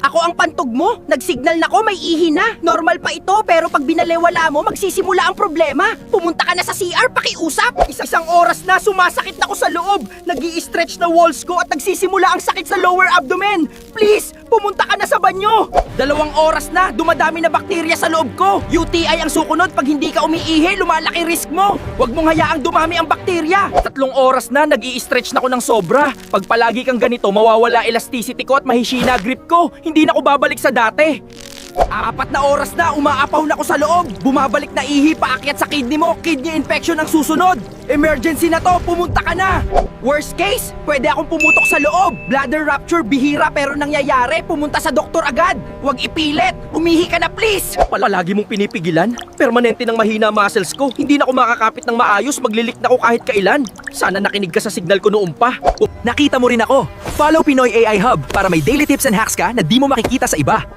Ako ang pantog mo. Nagsignal na ko, may ihi na. Normal pa ito, pero pag binalewala mo, magsisimula ang problema. Pumunta ka na sa CR, pakiusap. Isang oras na, sumasakit na ko sa loob. Nag-i-stretch na walls ko at nagsisimula ang sakit sa lower abdomen. Please, pumunta ka na sa banyo. 2 oras na, dumadami na bakterya sa loob ko. UTI ang sukunod pag hindi ka umiihi, lumalaki risk mo. Huwag mong hayaang dumami ang bakterya. 3 oras na, nag-i-stretch na ko ng sobra. Pag palagi kang ganito, mawawala elasticity ko at mahihina grip ko. Hindi na ako babalik sa dati. 4 na oras na, umaapaw na ko sa loob. Bumabalik na ihi paakyat sa kidney mo. Kidney infection ang susunod. Emergency na to, pumunta ka na. Worst case, pwede akong pumutok sa loob. Bladder rupture, bihira pero nangyayari. Pumunta sa doktor agad. Huwag ipilit. Umihi ka na please. Palagi mong pinipigilan. Permanente ng mahina muscles ko. Hindi na ako makakapit ng maayos. Maglilik na ako kahit kailan. Sana nakinig ka sa signal ko noon pa. Nakita mo rin ako. Follow Pinoy AI Hub para may daily tips and hacks ka na di mo makikita sa iba.